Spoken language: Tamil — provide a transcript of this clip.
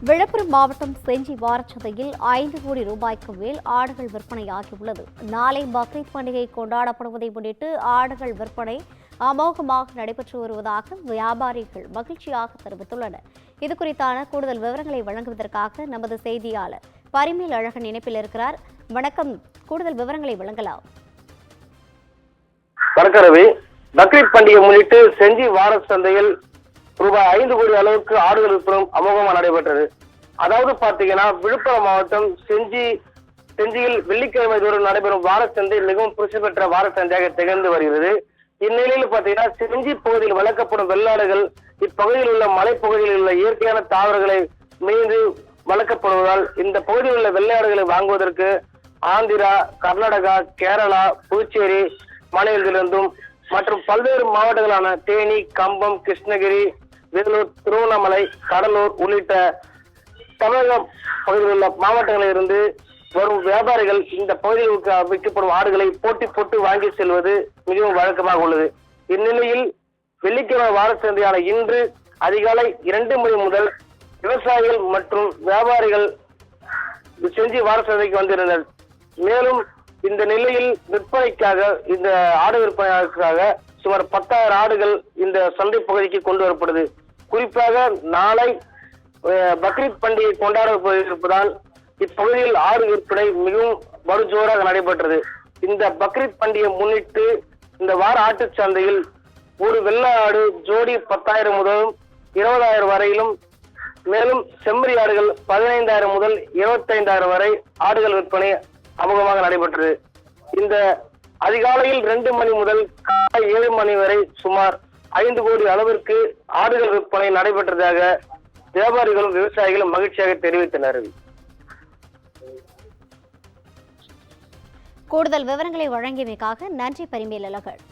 விழுப்புரம் மாவட்டம் செஞ்சி வாரச்சந்தையில் 5 கோடி ரூபாய்க்கு மேல் ஆடுகள் விற்பனையாகியுள்ளது. நாளை பக்ரீத் பண்டிகை கொண்டாடப்படுவதை முன்னிட்டு ஆடுகள் விற்பனை அமோகமாக நடைபெற்று வருவதாக வியாபாரிகள் மகிழ்ச்சியாக தெரிவித்துள்ளனர். இதுகுறித்தான கூடுதல் விவரங்களை வழங்குவதற்காக நமது செய்தியாளர் பரிமேல் அழகன் இணைப்பில் இருக்கிறார். வணக்கம், கூடுதல் விவரங்களை வழங்கலாம். வணக்கம். பக்ரீத் பண்டிகை முன்னிட்டு செஞ்சி வார சந்தையில் ரூபாய் 5 கோடி அளவுக்கு ஆடுகள் விற்பனை அமோகமாக நடைபெற்றது. அதாவது பாத்தீங்கன்னா, விழுப்புரம் மாவட்டம் செஞ்சியில் வெள்ளிக்கிழமை தோறும் நடைபெறும் வார சந்தை மிகவும் புரட்சி பெற்ற வார சந்தையாக திகழ்ந்து வருகிறது. இந்நிலையில் பாத்தீங்கன்னா, செஞ்சி பகுதியில் வளர்க்கப்படும் வெள்ளாடுகள் இப்பகுதியில் உள்ள மலைப்பகுதியில் உள்ள இயற்கையான தாவரங்களை மீது வளர்க்கப்படுவதால் இந்த பகுதியில் உள்ள வெள்ளாடுகளை வாங்குவதற்கு ஆந்திரா, கர்நாடகா, கேரளா, புதுச்சேரி மாநிலத்திலிருந்தும் மற்றும் பல்வேறு மாவட்டங்களான தேனி, கம்பம், கிருஷ்ணகிரி, வேலூர், திருவண்ணாமலை, கடலூர் உள்ளிட்ட தமிழக பகுதியில் உள்ள மாவட்டங்களில் இருந்து வரும் வியாபாரிகள் இந்த பகுதியில் விற்கப்படும் ஆடுகளை போட்டி போட்டு வாங்கி செல்வது மிகவும் வழக்கமாக உள்ளது. இந்நிலையில் வெள்ளிக்கிழமை வார சந்தையான இன்று அதிகாலை 2 மணி முதல் விவசாயிகள் மற்றும் வியாபாரிகள் செஞ்சி வார சந்தைக்கு வந்திருந்தனர். மேலும் இந்த நிலையில் விற்பனைக்காக, இந்த ஆடு விற்பனைக்காக சுமார் 10,000 ஆடுகள் இந்த சந்தை பகுதிக்கு கொண்டு வரப்படுது. குறிப்பாக நாளை பக்ரீத் பண்டிகை கொண்டாடப்பட்டிருப்பதால் இப்பகுதியில் ஆடு விற்பனை மிகவும் படுஜோராக நடைபெற்றது. இந்த பக்ரீத் பண்டிகை முன்னிட்டு இந்த வார ஆட்டு சந்தையில் ஒரு வெள்ளை ஆடு ஜோடி 10,000 முதல் 20,000 வரையிலும், மேலும் செம்மறி ஆடுகள் 15,000 முதல் 25,000 வரை ஆடுகள் விற்பனை அமோகமாக நடைபெற்றது. இந்த அதிகாலையில் 2 மணி முதல் காலை 7 மணி வரை சுமார் 5 கோடி அளவிற்கு ஆடுகள் விற்பனை நடைபெற்றதாக வியாபாரிகளும் விவசாயிகளும் மகிழ்ச்சியாக தெரிவித்தனர். கூடுதல் விவரங்களை வழங்கியமைக்காக நன்றி பரிமேல் அழகன்.